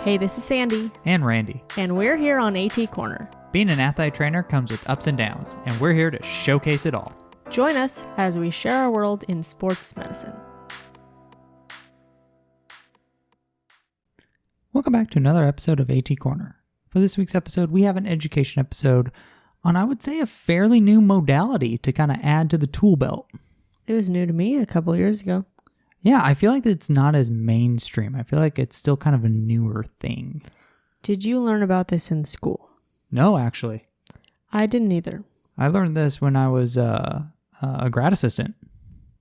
Hey, this is Sandy. And Randy. And we're here on AT Corner. Being an athlete trainer comes with ups and downs, and we're here to showcase it all. Join us as we share our world in sports medicine. Welcome back to another episode of AT Corner. For this week's episode, we have an education episode on, I would say, a fairly new modality to kind of add to the tool belt. It was new to me a couple years ago. Yeah, I feel like it's not as mainstream. I feel like it's still kind of a newer thing. Did you learn about this in school? No, actually. I didn't either. I learned this when I was a grad assistant.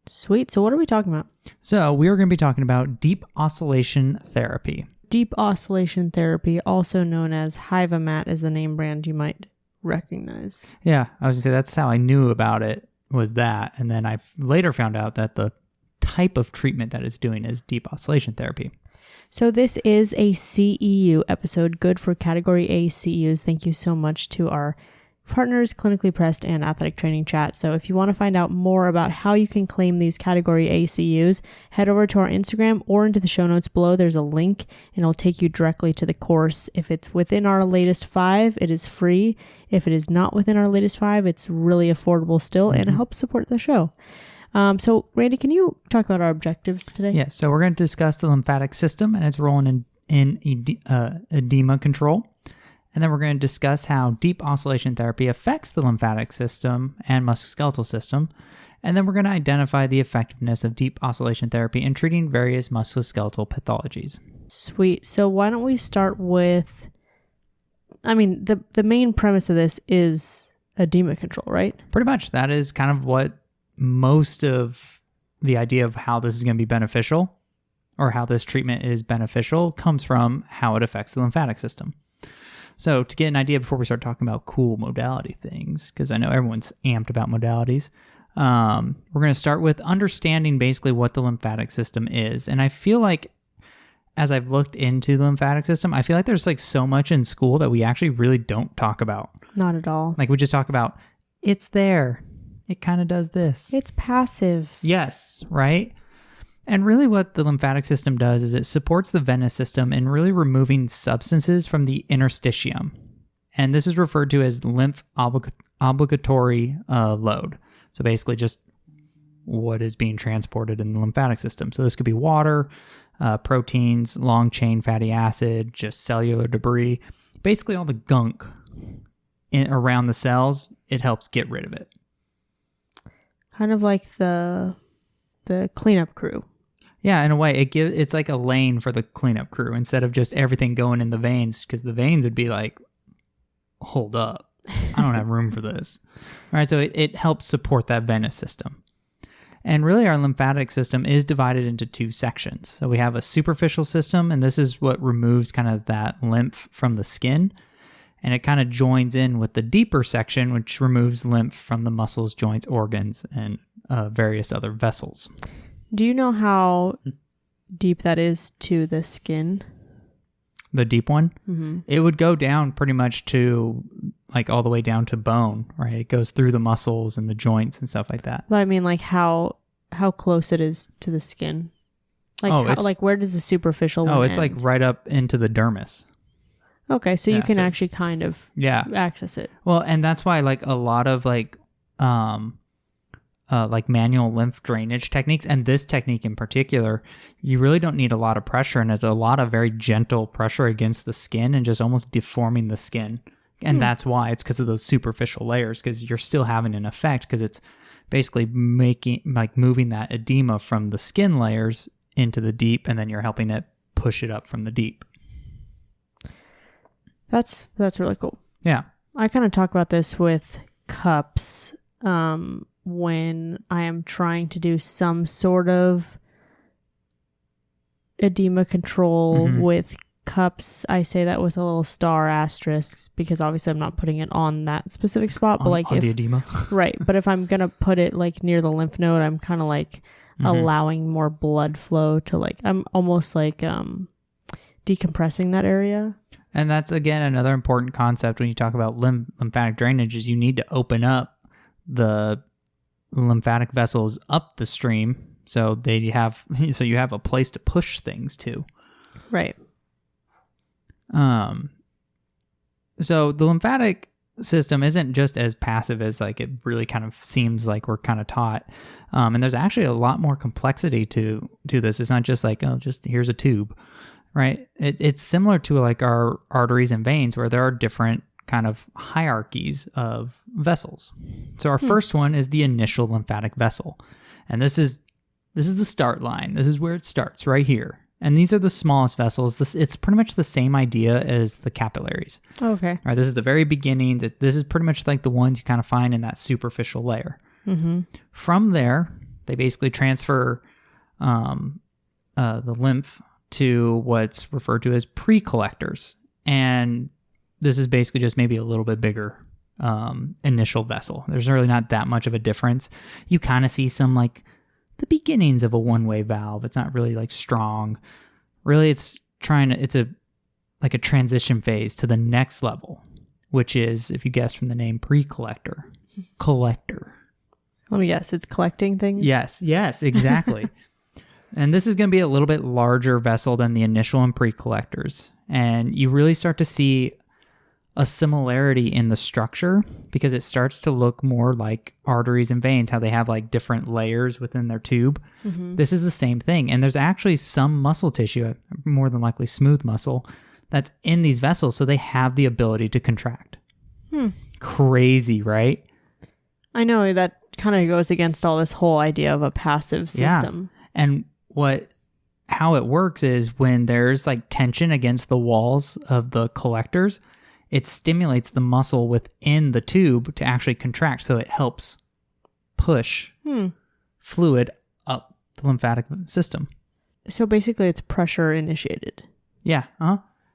Sweet. So what are we talking about? So we are going to be talking about deep oscillation therapy. Deep oscillation therapy, also known as Hyvamat, is the name brand you might recognize. Yeah, I was going to say that's how I knew about it, was that. And then I later found out that the type of treatment that it's doing is deep oscillation therapy. So this is a CEU episode, good for Category A CEUs. Thank you so much to our partners, Clinically Pressed and Athletic Training Chat. So if you want to find out more about how you can claim these Category A CEUs, head over to our Instagram or into the show notes below. There's a link and it'll take you directly to the course. If it's within our latest 5, it is free. If it is not within our latest 5, it's really affordable still and it helps support the show. So Randy, can you talk about our objectives today? Yeah, so we're going to discuss the lymphatic system and its role in edema control. And then we're going to discuss how deep oscillation therapy affects the lymphatic system and musculoskeletal system. And then we're going to identify the effectiveness of deep oscillation therapy in treating various musculoskeletal pathologies. Sweet. So why don't we start with, the main premise of this is edema control, right? Pretty much. That is kind of what most of the idea of how this is going to be beneficial, or how this treatment is beneficial, comes from how it affects the lymphatic system. So to get an idea before we start talking about cool modality things, because I know everyone's amped about modalities, we're going to start with understanding basically what the lymphatic system is. And I feel like as I've looked into the lymphatic system, I feel like there's like so much in school that we actually really don't talk about. Not at all. Like we just talk about, it's there. It kind of does this. It's passive. Yes, right? And really what the lymphatic system does is it supports the venous system in really removing substances from the interstitium. And this is referred to as lymph obligatory load. So basically just what is being transported in the lymphatic system. So this could be water, proteins, long chain fatty acid, just cellular debris. Basically all the gunk around the cells, it helps get rid of it. Kind of like the cleanup crew. Yeah, in a way, it's like a lane for the cleanup crew instead of just everything going in the veins, because the veins would be like, hold up, I don't have room for this. All right, so it helps support that venous system. And really our lymphatic system is divided into 2 sections. So we have a superficial system, and this is what removes kind of that lymph from the skin. And it kind of joins in with the deeper section, which removes lymph from the muscles, joints, organs, and various other vessels. Do you know how deep that is to the skin? The deep one? Mm-hmm. It would go down pretty much to, like, all the way down to bone, right? It goes through the muscles and the joints and stuff like that. But I mean, like, how close it is to the skin? Like, where does the superficial one it's end? like right up into the dermis. Okay, so you can actually kind of access it. Well, and that's why, like, a lot of, like manual lymph drainage techniques, and this technique in particular, you really don't need a lot of pressure, and it's a lot of very gentle pressure against the skin and just almost deforming the skin. And that's why it's because of those superficial layers, because you're still having an effect, because it's basically moving that edema from the skin layers into the deep, and then you're helping it push it up from the deep. That's really cool. Yeah. I kind of talk about this with cups when I am trying to do some sort of edema control with cups. I say that with a little star asterisk because obviously I'm not putting it on that specific spot. But on the edema. Right. But if I'm going to put it like near the lymph node, I'm kind of like allowing more blood flow to I'm almost like decompressing that area. And that's, again, another important concept when you talk about lymphatic drainage is you need to open up the lymphatic vessels up the stream so you have a place to push things to. Right. So the lymphatic system isn't just as passive as like it really kind of seems like we're kind of taught. And there's actually a lot more complexity to this. It's not just like, oh, just here's a tube, right? It's similar to like our arteries and veins, where there are different kind of hierarchies of vessels. So our first one is the initial lymphatic vessel. And this is the start line. This is where it starts, right here. And these are the smallest vessels. It's pretty much the same idea as the capillaries. Okay. All right, this is the very beginnings. This is pretty much like the ones you kind of find in that superficial layer. Mm-hmm. From there, they basically transfer the lymph to what's referred to as pre-collectors. And this is basically just maybe a little bit bigger initial vessel. There's really not that much of a difference. You kind of see some like the beginnings of a one-way valve. It's not really like strong. Really, it's a transition phase to the next level, which is, if you guessed from the name, pre-collector. Collector. Let me guess, it's collecting things? Yes, exactly. And this is going to be a little bit larger vessel than the initial and pre-collectors. And you really start to see a similarity in the structure because it starts to look more like arteries and veins, how they have like different layers within their tube. Mm-hmm. This is the same thing. And there's actually some muscle tissue, more than likely smooth muscle, that's in these vessels. So they have the ability to contract. Crazy, right? I know that kind of goes against all this whole idea of a passive system. Yeah. And how it works is when there's like tension against the walls of the collectors, it stimulates the muscle within the tube to actually contract. So it helps push fluid up the lymphatic system. So basically it's pressure initiated. Yeah.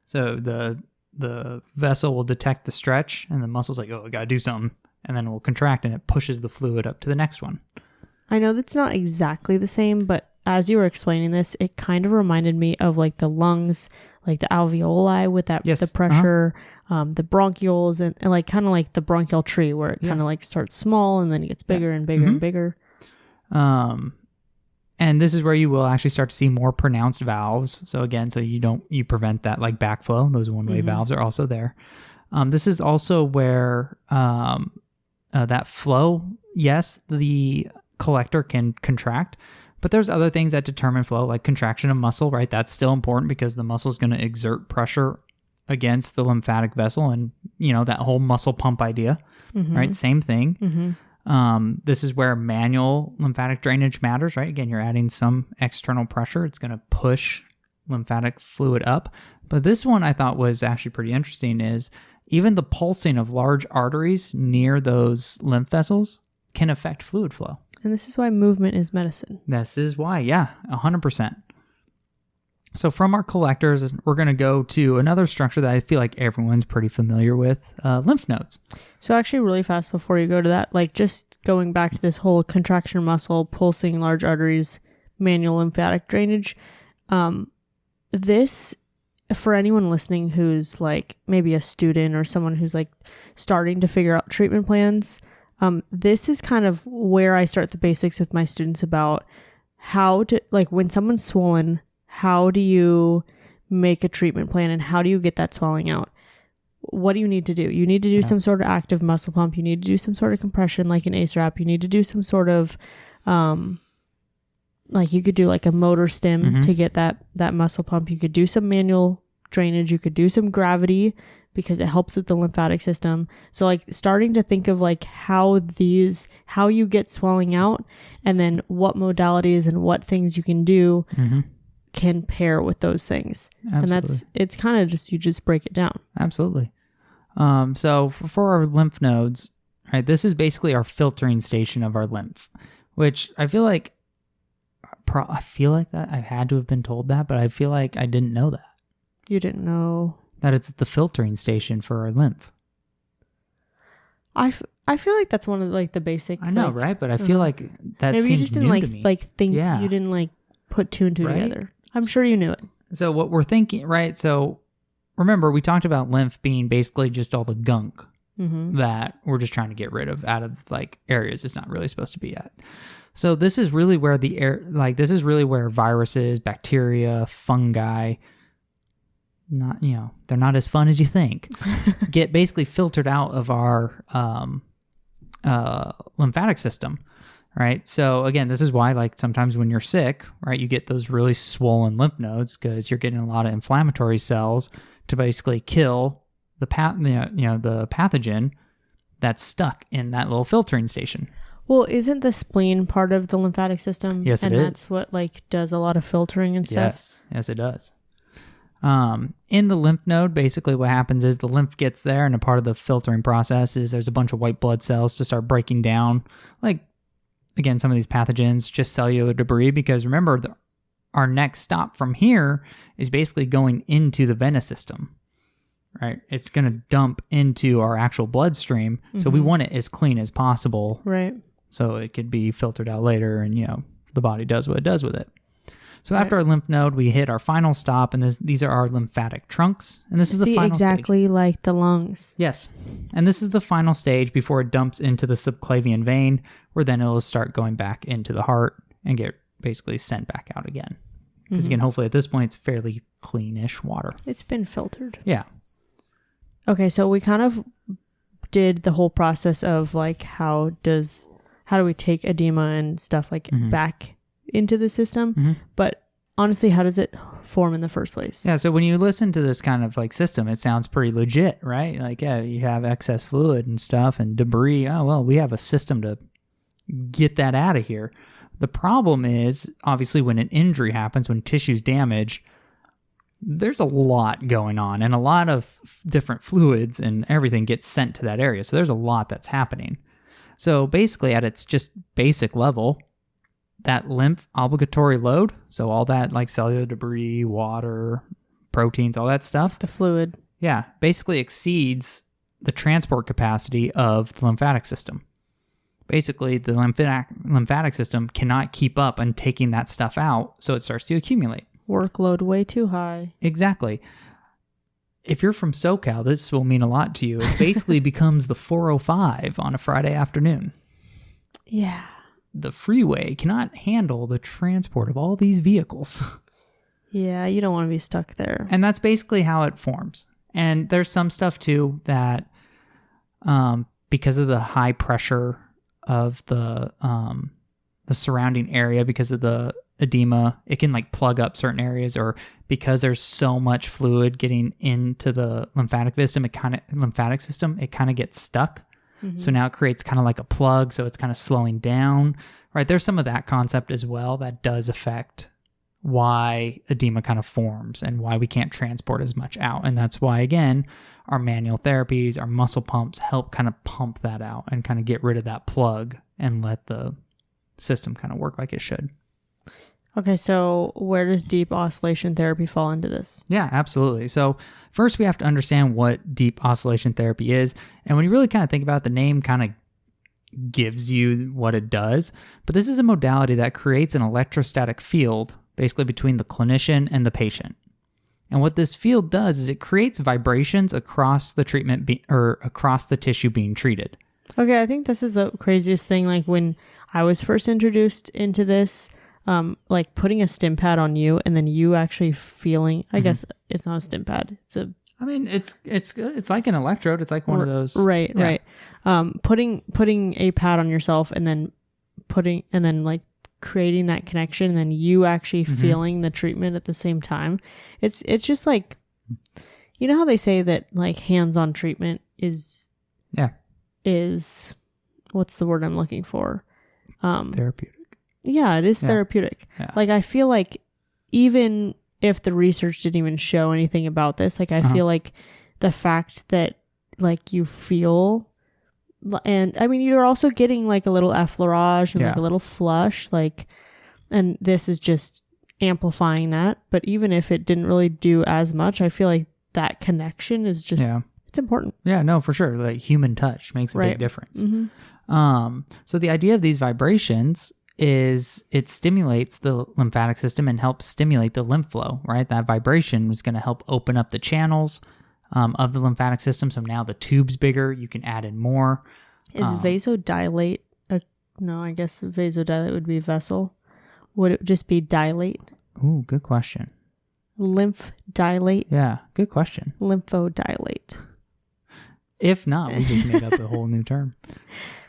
So the vessel will detect the stretch and the muscle's like, oh, I got to do something. And then it will contract and it pushes the fluid up to the next one. I know that's not exactly the same, but as you were explaining this, it kind of reminded me of like the lungs, like the alveoli with that, the pressure, the bronchioles, and like kind of like the bronchial tree where it kind of like starts small and then it gets bigger and bigger and bigger. And this is where you will actually start to see more pronounced valves. So again, you prevent that like backflow. Those one-way valves are also there. This is also where that flow, yes, the collector can contract, but there's other things that determine flow, like contraction of muscle, right? That's still important because the muscle is going to exert pressure against the lymphatic vessel and, that whole muscle pump idea, right? Same thing. This is where manual lymphatic drainage matters, right? Again, you're adding some external pressure. It's going to push lymphatic fluid up. But this one I thought was actually pretty interesting is even the pulsing of large arteries near those lymph vessels can affect fluid flow. And this is why movement is medicine. This is why, 100%. So from our collectors, we're going to go to another structure that I feel like everyone's pretty familiar with, lymph nodes. So actually really fast before you go to that, like just going back to this whole contraction muscle, pulsing large arteries, manual lymphatic drainage, this, for anyone listening who's like maybe a student or someone who's like starting to figure out treatment plans, this is kind of where I start the basics with my students about how to, like when someone's swollen, how do you make a treatment plan and how do you get that swelling out? What do you need to do? You need to do some sort of active muscle pump. You need to do some sort of compression like an ACE wrap. You need to do some sort of, like you could do like a motor stim to get that muscle pump. You could do some manual drainage. You could do some gravity because it helps with the lymphatic system. So like starting to think of like how you get swelling out and then what modalities and what things you can do can pair with those things. Absolutely. And it's kind of just, you just break it down. Absolutely. So for our lymph nodes, right, this is basically our filtering station of our lymph, which I feel like that I've had to have been told that, but I feel like I didn't know that. You didn't know that it's the filtering station for our lymph. I feel like that's one of like the basic. I know, right? But I feel like that maybe seems you just didn't think you didn't put two and two together. I'm sure you knew it. So what we're thinking, right? So remember, we talked about lymph being basically just all the gunk that we're just trying to get rid of out of like areas it's not really supposed to be at. So this is really where this is really where viruses, bacteria, fungi, not, they're not as fun as you think, get basically filtered out of our lymphatic system, right? So again, this is why like sometimes when you're sick, right, you get those really swollen lymph nodes because you're getting a lot of inflammatory cells to basically kill the the pathogen that's stuck in that little filtering station. Well, isn't the spleen part of the lymphatic system? Yes, it is. And that's what like does a lot of filtering and stuff? Yes, it does. In the lymph node, basically what happens is the lymph gets there, and a part of the filtering process is there's a bunch of white blood cells to start breaking down, like, again, some of these pathogens, just cellular debris, because remember, our next stop from here is basically going into the venous system, right? It's going to dump into our actual bloodstream, so we want it as clean as possible. Right. So it could be filtered out later, and, the body does what it does with it. So after our lymph node, we hit our final stop, and these are our lymphatic trunks. And this is the final exactly stage. Like the lungs. Yes. And this is the final stage before it dumps into the subclavian vein, where then it'll start going back into the heart and get basically sent back out again. Because again, hopefully at this point, it's fairly cleanish water. It's been filtered. Yeah. Okay, so we kind of did the whole process of like how do we take edema and stuff like back into the system, but honestly, how does it form in the first place? Yeah, so when you listen to this kind of like system, it sounds pretty legit, right? Like, yeah, you have excess fluid and stuff and debris. Oh, well, we have a system to get that out of here. The problem is, obviously, when an injury happens, when tissue's damaged, there's a lot going on, and a lot of different fluids and everything gets sent to that area. So there's a lot that's happening. So basically, at its just basic level, that lymph obligatory load, so all that like cellular debris, water, proteins, all that stuff. The fluid. Yeah, basically exceeds the transport capacity of the lymphatic system. Basically, the lymphatic system cannot keep up on taking that stuff out, so it starts to accumulate. Workload way too high. Exactly. If you're from SoCal, this will mean a lot to you. It basically becomes the 405 on a Friday afternoon. Yeah. The freeway cannot handle the transport of all these vehicles. Yeah, you don't want to be stuck there. And that's basically how it forms. And there's some stuff too that because of the high pressure of the surrounding area, because of the edema, it can like plug up certain areas, or because there's so much fluid getting into the lymphatic system, it kind of gets stuck. So now it creates kind of like a plug, so it's kind of slowing down, right? There's some of that concept as well that does affect why edema kind of forms and why we can't transport as much out. And that's why, again, our manual therapies, our muscle pumps help kind of pump that out and kind of get rid of that plug and let the system kind of work like it should. Okay, so where does deep oscillation therapy fall into this? Yeah, absolutely. So first we have to understand what deep oscillation therapy is. And when you really kind of think about it, the name kind of gives you what it does. But this is a modality that creates an electrostatic field basically between the clinician and the patient. And what this field does is it creates vibrations across the treatment or across the tissue being treated. Okay, I think this is the craziest thing. Like when I was first introduced into this, like putting a stim pad on you and then you actually feeling, I guess it's not a stim pad. It's like an electrode. It's like one of those. Right. Putting a pad on yourself and then like creating that connection and then you actually feeling the treatment at the same time. It's just like, you know how they say that like hands-on treatment is what's the word I'm looking for? Therapeutic. Yeah, it is therapeutic. Yeah. Like, I feel like even if the research didn't even show anything about this, like, I feel like the fact that, like, you feel, and, I mean, you're also getting, like, a little effleurage and, like, a little flush, like, and this is just amplifying that. But even if it didn't really do as much, I feel like that connection is just, it's important. Yeah, no, for sure. Like, human touch makes a big difference. So the idea of these vibrations is it stimulates the lymphatic system and helps stimulate the lymph flow, right? That vibration is going to help open up the channels of the lymphatic system. So now the tube's bigger, you can add in more. Is vasodilate, no, I guess vasodilate would be vessel. Would it just be dilate? Ooh, good question. Lymph dilate. Yeah, good question. Lymphodilate. If not, we just made up a whole new term.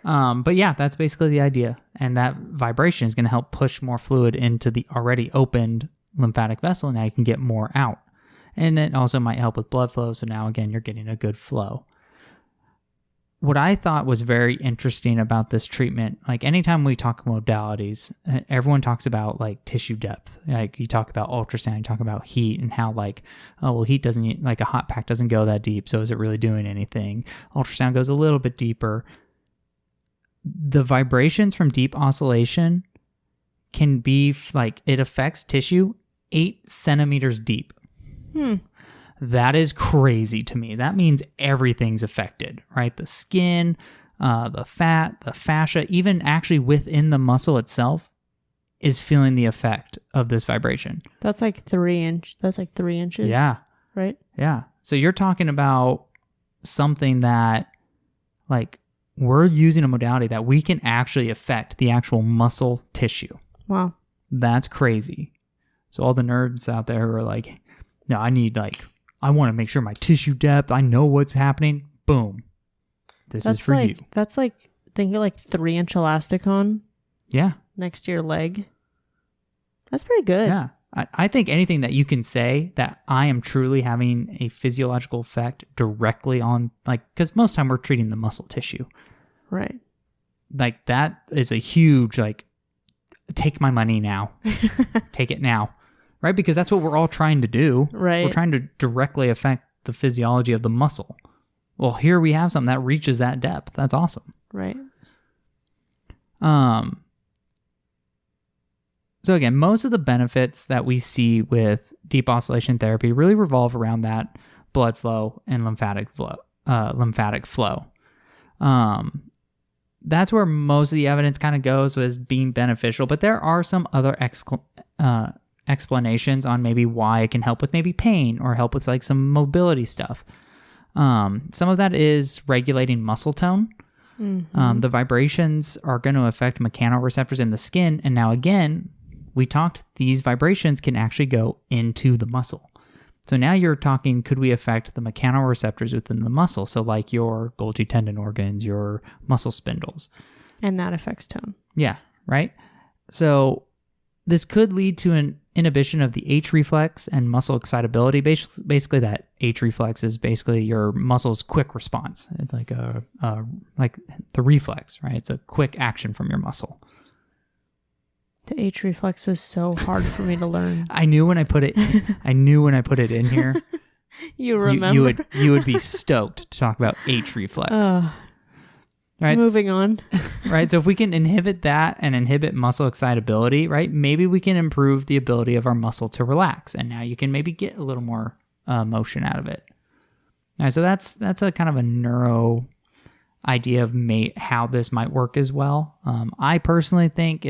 But yeah, that's basically the idea. And that vibration is going to help push more fluid into the already opened lymphatic vessel. Now you can get more out. And it also might help with blood flow. So now, again, you're getting a good flow. What I thought was very interesting about this treatment, like anytime we talk modalities, everyone talks about like tissue depth. Like you talk about ultrasound, you talk about heat and how like, oh, well, heat doesn't, like a hot pack doesn't go that deep. So is it really doing anything? Ultrasound goes a little bit deeper. The vibrations from deep oscillation can be like, it affects tissue 8 centimeters deep. That is crazy to me. That means everything's affected, right? The skin, the fat, the fascia, even actually within the muscle itself is feeling the effect of this vibration. That's like 3 inch. That's like 3 inches. Yeah. Right? Yeah. So you're talking about something that like we're using a modality that we can actually affect the actual muscle tissue. Wow. That's crazy. So all the nerds out there who are like, no, I want to make sure my tissue depth, I know what's happening. Boom. This is for you. That's like, think of like 3-inch elastic on. Yeah. Next to your leg. That's pretty good. Yeah. I think anything that you can say that I am truly having a physiological effect directly on, like, because most time we're treating the muscle tissue. Right. Like that is a huge, like, take my money now. Take it now. Right? Because that's what we're all trying to do. Right. We're trying to directly affect the physiology of the muscle. Well, here we have something that reaches that depth. That's awesome. Right. So again, most of the benefits that we see with deep oscillation therapy really revolve around that blood flow and lymphatic flow. That's where most of the evidence kind of goes as being beneficial, but there are some other explanations on maybe why it can help with maybe pain or help with like some mobility stuff. Some of that is regulating muscle tone. Mm-hmm. The vibrations are going to affect mechanoreceptors in the skin. And now again, we talked, these vibrations can actually go into the muscle. So now you're talking, could we affect the mechanoreceptors within the muscle? So like your Golgi tendon organs, your muscle spindles. And that affects tone. Yeah, right? So this could lead to an inhibition of the H reflex and muscle excitability. Basically, that H reflex is basically your muscle's quick response. It's like like the reflex, right? It's a quick action from your muscle. The H reflex was so hard for me to learn. I knew when I put it in here. You remember? You would be stoked to talk about H reflex. Right? Moving on. Right. So if we can inhibit that and inhibit muscle excitability, right, maybe we can improve the ability of our muscle to relax. And now you can maybe get a little more motion out of it. All right. So that's a kind of a neuro idea of how this might work as well. I personally think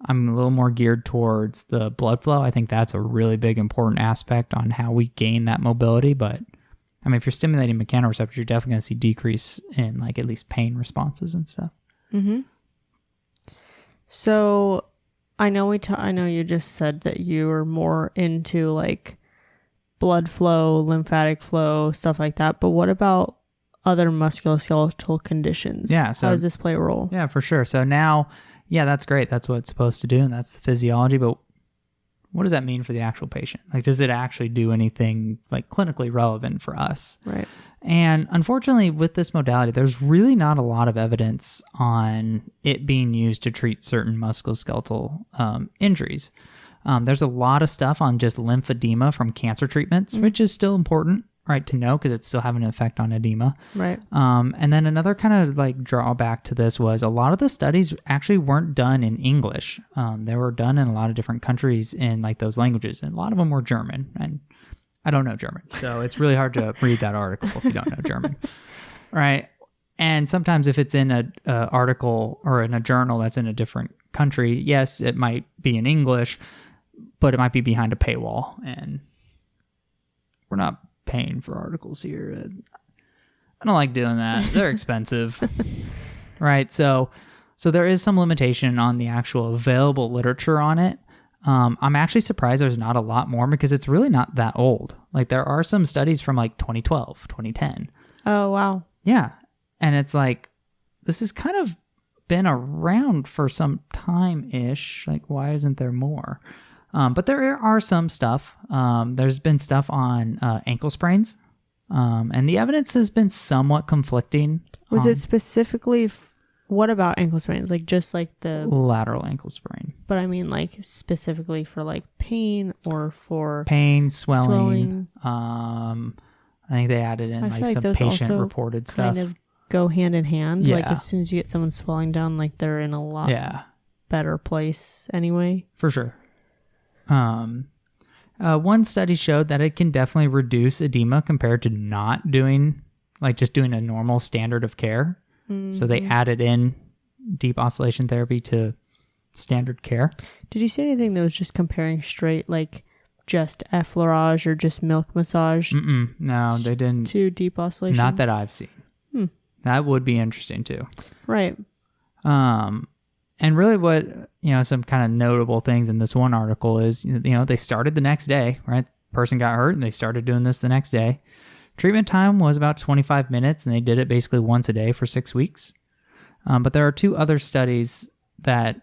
I'm a little more geared towards the blood flow. I think that's a really big important aspect on how we gain that mobility. But I mean, if you're stimulating mechanoreceptors, you're definitely going to see decrease in like at least pain responses and stuff. Mm-hmm. So I know you just said that you were more into like blood flow, lymphatic flow, stuff like that. But what about other musculoskeletal conditions? Yeah. So how does this play a role? Yeah, for sure. So now, yeah, that's great. That's what it's supposed to do. And that's the physiology. But what does that mean for the actual patient? Like, does it actually do anything like clinically relevant for us? Right. And unfortunately, with this modality, there's really not a lot of evidence on it being used to treat certain musculoskeletal injuries. There's a lot of stuff on just lymphedema from cancer treatments, which is still important, right, to know because it's still having an effect on edema. Right. And then another kind of like drawback to this was a lot of the studies actually weren't done in English. They were done in a lot of different countries in like those languages, and a lot of them were German. And I don't know German, so it's really hard to read that article if you don't know German. Right. And sometimes if it's in an article or in a journal that's in a different country, yes, it might be in English, but it might be behind a paywall, and we're not paying for articles here. I don't like doing that. They're expensive. Right. So there is some limitation on the actual available literature on it. I'm actually surprised there's not a lot more because it's really not that old. Like there are some studies from like 2012, 2010. Oh, wow. Yeah. And it's like, this has kind of been around for some time-ish. Like, why isn't there more? But there are some stuff. There's been stuff on ankle sprains. And the evidence has been somewhat conflicting. Was it specifically... What about ankle sprains? Like just like the lateral ankle sprain. But I mean like specifically for like pain or for pain, swelling. I think they added in like some patient reported stuff. Kind of go hand in hand. Yeah. Like as soon as you get someone swelling down, like they're in a lot better place anyway. For sure. One study showed that it can definitely reduce edema compared to not doing like just doing a normal standard of care. So they added in deep oscillation therapy to standard care. Did you see anything that was just comparing straight, like just effleurage or just milk massage? No, they didn't. To deep oscillation? Not that I've seen. That would be interesting too. Right. And really what, some kind of notable things in this one article is, they started the next day, right? Person got hurt and they started doing this the next day. Treatment time was about 25 minutes, and they did it basically once a day for 6 weeks. But there are 2 other studies that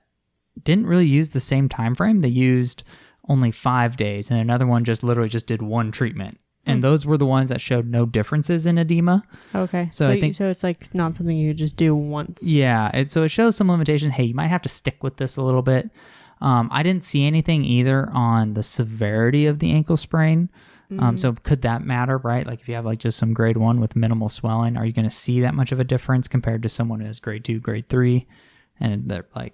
didn't really use the same time frame. They used only 5 days, and another one literally just did one treatment. And those were the ones that showed no differences in edema. Okay. So I think so it's like not something you just do once. Yeah. So it shows some limitation. Hey, you might have to stick with this a little bit. I didn't see anything either on the severity of the ankle sprain. So could that matter, right? Like if you have like just some grade 1 with minimal swelling, are you going to see that much of a difference compared to someone who has grade 2, grade 3? And they're like,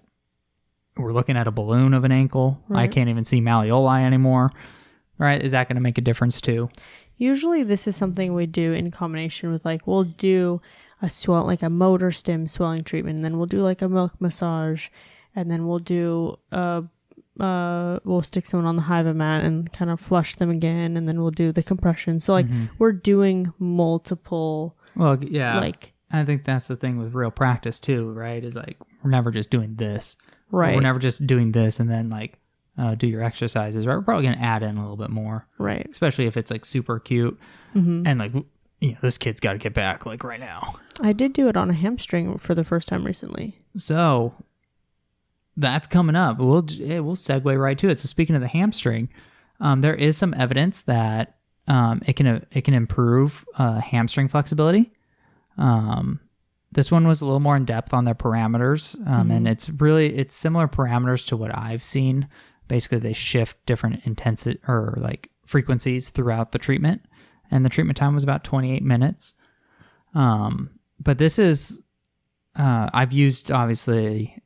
we're looking at a balloon of an ankle. Right. I can't even see malleoli anymore, right? Is that going to make a difference too? Usually this is something we do in combination with like, we'll do like a motor stem swelling treatment, and then we'll do like a milk massage, and then we'll do we'll stick someone on the Hiva mat and kind of flush them again, and then we'll do the compression. So like we're doing multiple. Well, yeah. Like I think that's the thing with real practice too, right? Is like we're never just doing this, right? We're never just doing this and then like do your exercises, right? We're probably gonna add in a little bit more, right? Especially if it's like super acute and like this kid's got to get back like right now. I did do it on a hamstring for the first time recently. So. That's coming up. We'll segue right to it. So speaking of the hamstring, there is some evidence that it can improve hamstring flexibility. This one was a little more in depth on their parameters, and it's similar parameters to what I've seen. Basically, they shift different intensity or like frequencies throughout the treatment, and the treatment time was about 28 minutes. But this is I've used obviously.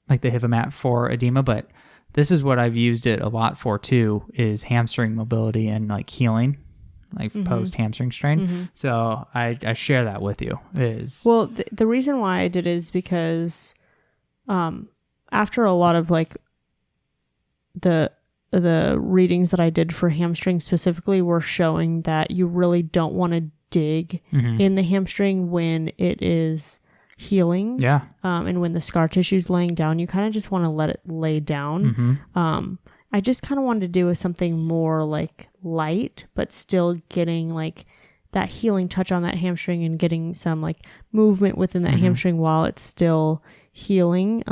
Like the Hiva mat for edema, but this is what I've used it a lot for too, is hamstring mobility and like healing, like post hamstring strain. So I share that with you. Well, the reason why I did is because after a lot of like the readings that I did for hamstring specifically were showing that you really don't want to dig in the hamstring when it is healing. Yeah. And when the scar tissue is laying down, you kind of just want to let it lay down. I just kind of wanted to do something more like light, but still getting like that healing touch on that hamstring and getting some like movement within that hamstring while it's still healing,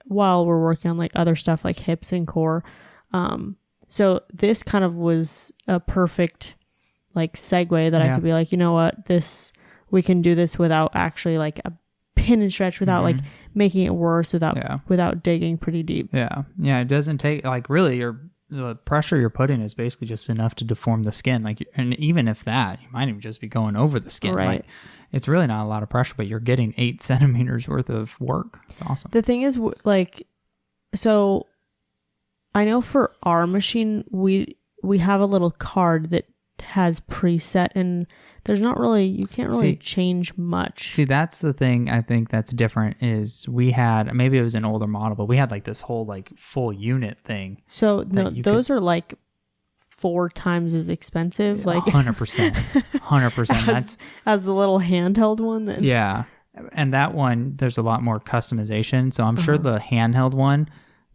while we're working on like other stuff like hips and core. So this kind of was a perfect like segue that I could be like, you know what, we can do this without actually like a pin and stretch, without like making it worse, without digging pretty deep. Yeah. It doesn't take like really the pressure you're putting is basically just enough to deform the skin. Like, and even if that, you might even just be going over the skin. Right. Like, it's really not a lot of pressure, but you're getting 8 centimeters worth of work. It's awesome. The thing is like, so I know for our machine, we have a little card that has preset, and there's not really, you can't really change much. See, that's the thing I think that's different is we had, maybe it was an older model, but we had like this whole like full unit thing. So no, those are like 4 times as expensive. Like 100%. That's as the little handheld one. Then. Yeah. And that one, there's a lot more customization. So I'm sure the handheld one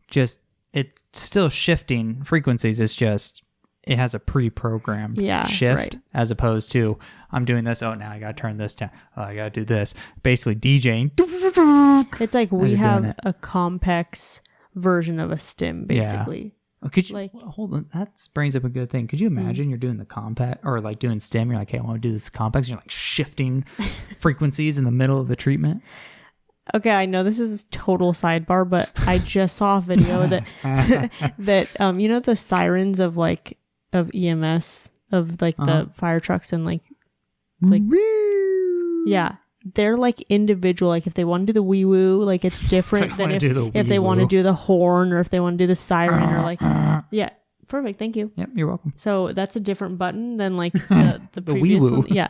just it's still shifting frequencies. It's just it has a pre-programmed shift as opposed to I'm doing this. Oh, now I got to turn this down. Oh, I got to do this. Basically DJing. It's like we have a complex version of a stim, basically. Yeah. Could you hold on? That brings up a good thing. Could you imagine you're doing the compact or like doing stim? You're like, hey, I want to do this complex. You're like shifting frequencies in the middle of the treatment. Okay, I know this is total sidebar, but I just saw a video that you know the sirens of EMS of like the fire trucks and like yeah, they're like individual. Like if they want to do the wee woo, like it's different than if they want to do the horn or if they want to do the siren or like yeah. Perfect, thank you. Yep, you're welcome. So that's a different button than like the previous one. Yeah.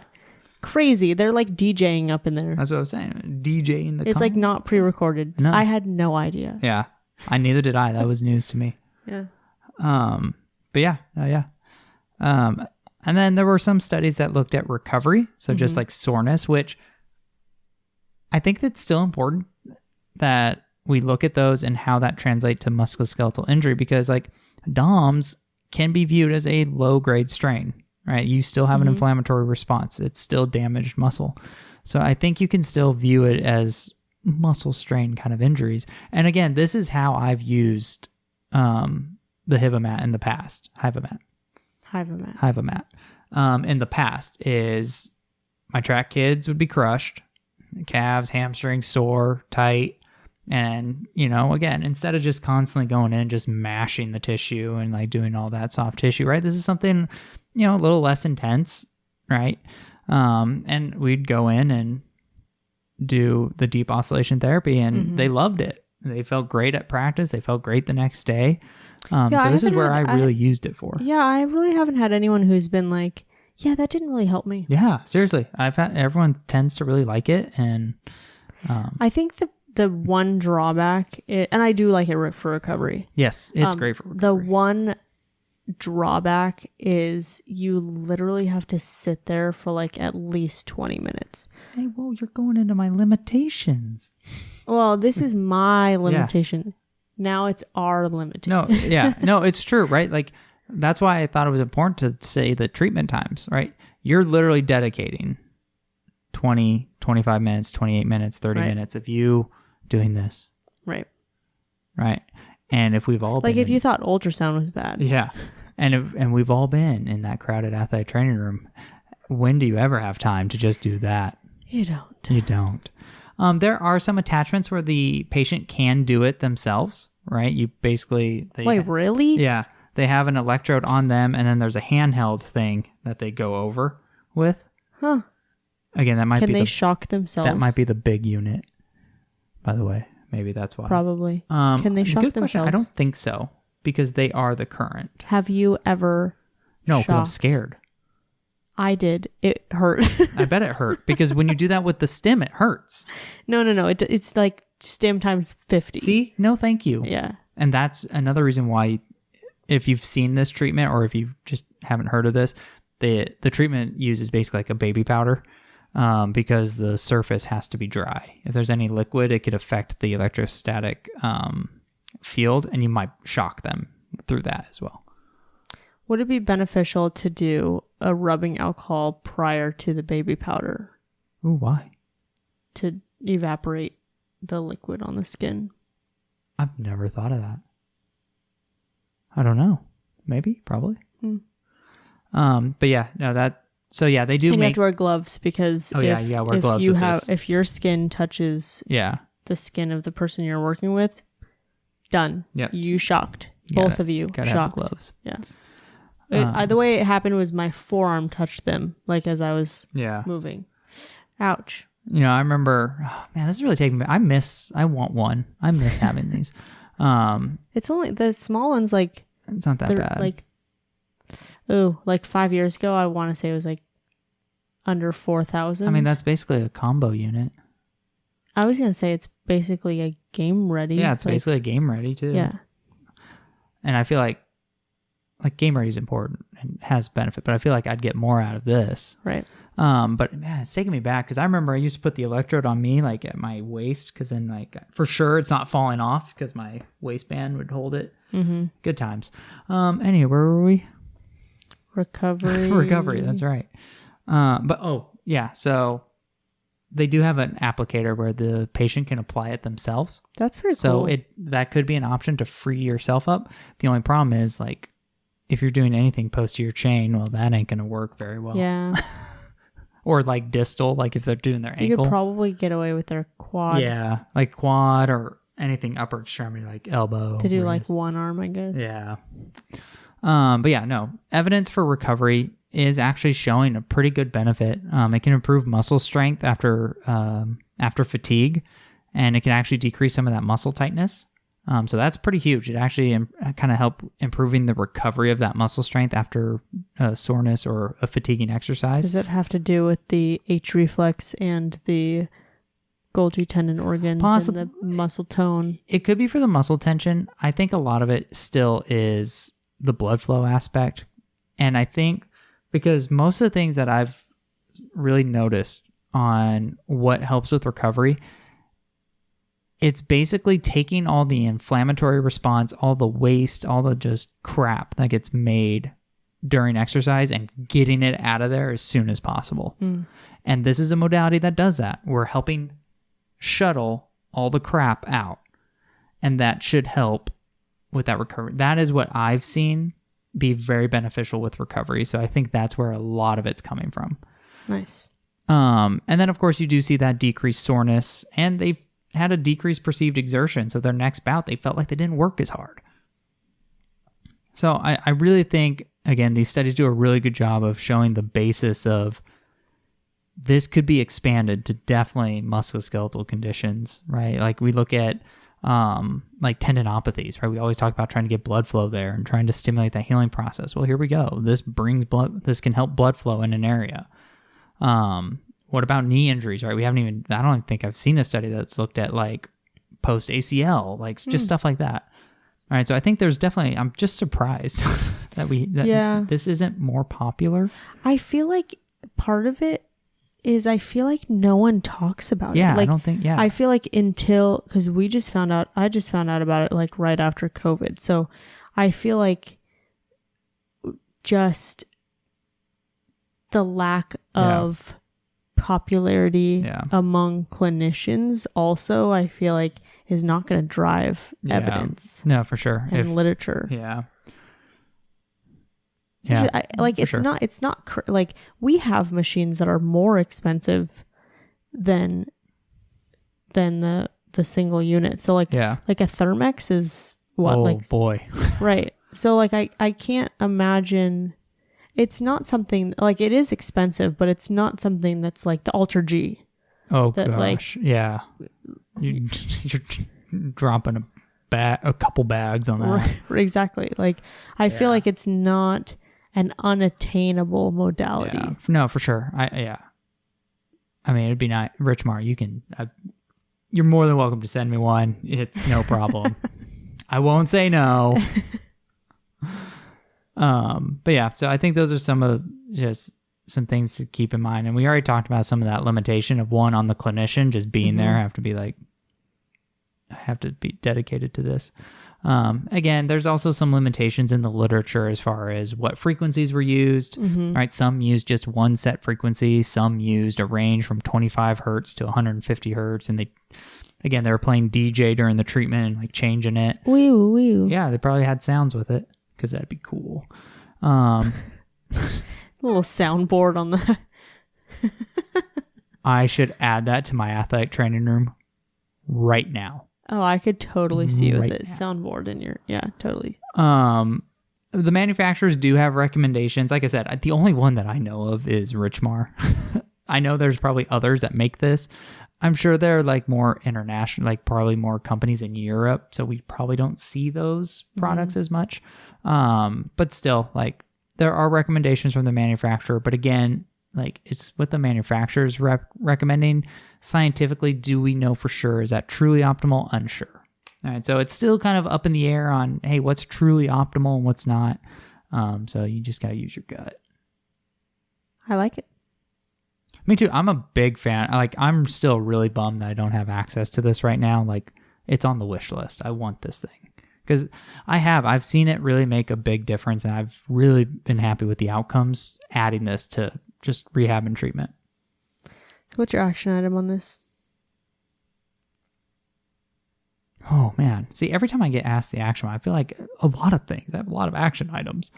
Crazy. They're like DJing up in there. That's what I was saying. DJing the It's like not pre-recorded. No. I had no idea. Yeah. Neither did I. That was news to me. Yeah. But yeah. And then there were some studies that looked at recovery. So just like soreness, which I think that's still important that we look at those and how that translates to musculoskeletal injury, because like DOMS can be viewed as a low grade strain. Right, you still have an inflammatory response. It's still damaged muscle. So I think you can still view it as muscle strain kind of injuries. And again, this is how I've used the Hivamat in the past. Hivamat. In the past is my track kids would be crushed, calves, hamstrings, sore, tight. And, again, instead of just constantly going in, just mashing the tissue and like doing all that soft tissue, right? This is something, a little less intense, right? And we'd go in and do the deep oscillation therapy and they loved it. They felt great at practice. They felt great the next day. So this is where I really used it for. Yeah, I really haven't had anyone who's been like, yeah, that didn't really help me. Yeah, seriously. I've had everyone tends to really like it. And I think the one drawback, and I do like it for recovery. Yes, it's great for recovery. The one drawback is you literally have to sit there for like at least 20 minutes. Hey, well, you're going into my limitations. Well, this is my limitation. Yeah. Now it's our limitation. No, it's true, right? Like that's why I thought it was important to say the treatment times, right? You're literally dedicating 20, 25 minutes, 28 minutes, 30 minutes of you doing this. Right. And if we've all been if you thought ultrasound was bad. Yeah. And we've all been in that crowded athletic training room. When do you ever have time to just do that? You don't. There are some attachments where the patient can do it themselves, right? You basically... Wait, really? Yeah. They have an electrode on them, and then there's a handheld thing that they go over with. Huh. Again, that might be... Can they shock themselves? That might be the big unit, by the way. Maybe that's why. Probably. Can they shock themselves? Question. I don't think so, because they are the current. Have you ever No, because I'm scared. I did. It hurt. I bet it hurt, because when you do that with the stim, it hurts. No. It's like stim times 50. See? No, thank you. Yeah. And that's another reason why, if you've seen this treatment or if you just haven't heard of this, the treatment uses basically like a baby powder. Because the surface has to be dry. If there's any liquid, it could affect the electrostatic field, and you might shock them through that as well. Would it be beneficial to do a rubbing alcohol prior to the baby powder? Ooh, why? To evaporate the liquid on the skin. I've never thought of that. I don't know. Maybe, probably. But yeah, no, that... So yeah, they do. And you have to wear gloves because wear gloves with this. If your skin touches the skin of the person you're working with, done. Yep. You shocked. Both of you gotta shocked. Have gloves. Yeah. The way it happened was my forearm touched them, like as I was moving. Ouch. I remember. Oh, man, this is really taking me. I want one. I miss having these. It's only the small ones. Like it's not that bad. Like 5 years ago, I want to say it was like under 4,000. I mean, that's basically a combo unit. I was going to say it's basically a game ready. Yeah, it's basically a game ready too. Yeah. And I feel like game ready is important and has benefit, but I feel like I'd get more out of this. Right. But man, it's taking me back because I remember I used to put the electrode on me like at my waist because then like for sure it's not falling off because my waistband would hold it. Good times. Anyway, where were we? Recovery. Recovery, that's right. So they do have an applicator where the patient can apply it themselves. That's pretty cool. So that could be an option to free yourself up. The only problem is, like, if you're doing anything posterior chain, well, that ain't going to work very well. Yeah. Or like distal, like if they're doing their ankle. You could probably get away with their quad. Yeah, like quad or anything upper extremity, like elbow. To do wrist. like one arm, I guess. Yeah. But yeah, no. Evidence for recovery is actually showing a pretty good benefit. It can improve muscle strength after fatigue, and it can actually decrease some of that muscle tightness. So that's pretty huge. It actually kind of help improving the recovery of that muscle strength after soreness or a fatiguing exercise. Does it have to do with the H reflex and the Golgi tendon organs and the muscle tone? It could be for the muscle tension. I think a lot of it still is the blood flow aspect. And I think because most of the things that I've really noticed on what helps with recovery, it's basically taking all the inflammatory response, all the waste, all the just crap that gets made during exercise and getting it out of there as soon as possible. And this is a modality that does that. We're helping shuttle all the crap out. And that should help with that recovery. That is what I've seen be very beneficial with recovery. So I think that's where a lot of it's coming from. Nice. And then, of course, you do see that decreased soreness, and they had a decreased perceived exertion. So their next bout, they felt like they didn't work as hard. So I really think, again, these studies do a really good job of showing the basis of this could be expanded to definitely musculoskeletal conditions, right? Like we look at like tendinopathies, right? We always talk about trying to get blood flow there and trying to stimulate that healing process. Well, here we go. This can help blood flow in an area. What about knee injuries, right? I don't even think I've seen a study that's looked at like post ACL, like just stuff like that. All right. So I think there's definitely, I'm just surprised that this isn't more popular. I feel like part of it is I feel like no one talks about it. Like, I don't think, I feel like because I just found out about it like right after COVID. So I feel like just the lack of popularity among clinicians also, I feel like, is not going to drive evidence. No, for sure. And literature. Yeah. It's not like we have machines that are more expensive than the single unit. So like a Thermex is what? Oh boy. Right. So like I can't imagine. It's not something like, it is expensive, but it's not something that's like the Ultra G. Oh gosh. Yeah. You're dropping a couple bags on that. Right, exactly. Like I feel like it's not an unattainable modality. Yeah. No, for sure. I mean, it'd be nice. Rich Mar, you're more than welcome to send me one. It's no problem. I won't say no. But yeah, so I think those are some things to keep in mind. And we already talked about some of that limitation of one on the clinician, just being there. I have to be dedicated to this. Again, there's also some limitations in the literature as far as what frequencies were used, right? Some used just one set frequency. Some used a range from 25 hertz to 150 hertz. And they were playing DJ during the treatment and like changing it. Wee. Yeah, they probably had sounds with it, because that'd be cool. A little soundboard on the... I should add that to my athletic training room right now. Oh, I could totally see you with this soundboard in your... Yeah, totally. The manufacturers do have recommendations. Like I said, the only one that I know of is Richmar. I know there's probably others that make this. I'm sure they're like more international, like probably more companies in Europe. So we probably don't see those products as much. But still, like, there are recommendations from the manufacturer. But again, like, it's what the manufacturer's recommending. Scientifically, do we know for sure? Is that truly optimal? Unsure. All right. So it's still kind of up in the air on, hey, what's truly optimal and what's not. So you just got to use your gut. I like it. Me too. I'm a big fan. I'm still really bummed that I don't have access to this right now. Like, it's on the wish list. I want this thing Because I've seen it really make a big difference, and I've really been happy with the outcomes adding this to just rehab and treatment. What's your action item on this? Oh man. See, every time I get asked the action, I feel like a lot of things. I have a lot of action items.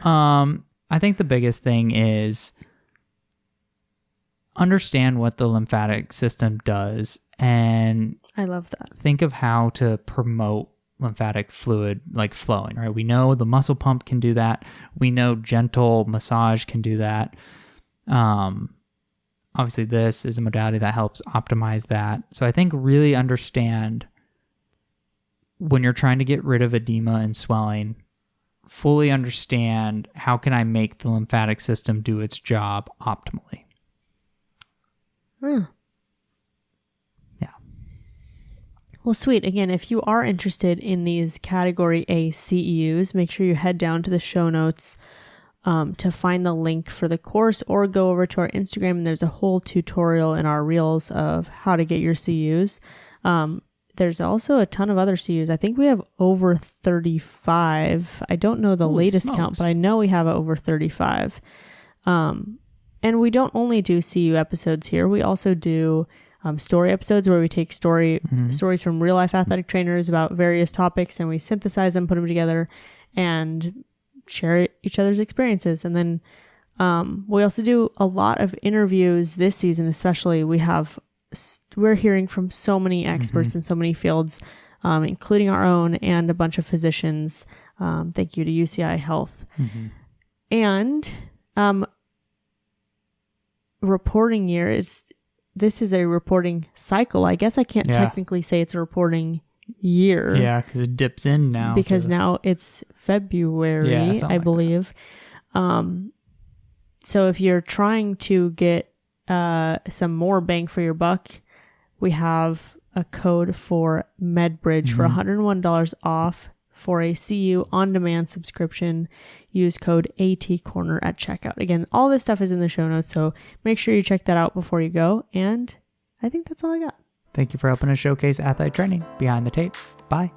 I think the biggest thing is understand what the lymphatic system does, and I love that. think of how to promote lymphatic fluid like flowing, right? We know the muscle pump can do that. We know gentle massage can do that. Obviously this is a modality that helps optimize that. So I think really understand when you're trying to get rid of edema and swelling, fully understand how can I make the lymphatic system do its job optimally. Yeah. Well, sweet. Again, if you are interested in these Category A CEUs, make sure you head down to the show notes to find the link for the course, or go over to our Instagram, and there's a whole tutorial in our reels of how to get your CEUs. There's also a ton of other CEUs. I think we have over 35. I don't know the latest count, but I know we have over 35. And we don't only do CEU episodes here. We also do story episodes where we take stories from real life athletic trainers about various topics, and we synthesize them, put them together, and share each other's experiences. And then we also do a lot of interviews this season, especially. We're hearing from so many experts in so many fields, including our own and a bunch of physicians. Thank you to UCI Health. And reporting year, this is a reporting cycle. I guess I can't technically say it's a reporting year. Yeah, because it dips in now. Because now it's February, I believe. So if you're trying to get some more bang for your buck, we have a code for MedBridge for $101 off for a CEU on-demand subscription. Use code ATCorner at checkout. Again, all this stuff is in the show notes, so make sure you check that out before you go. And I think that's all I got. Thank you for helping us showcase athletic training behind the tape. Bye.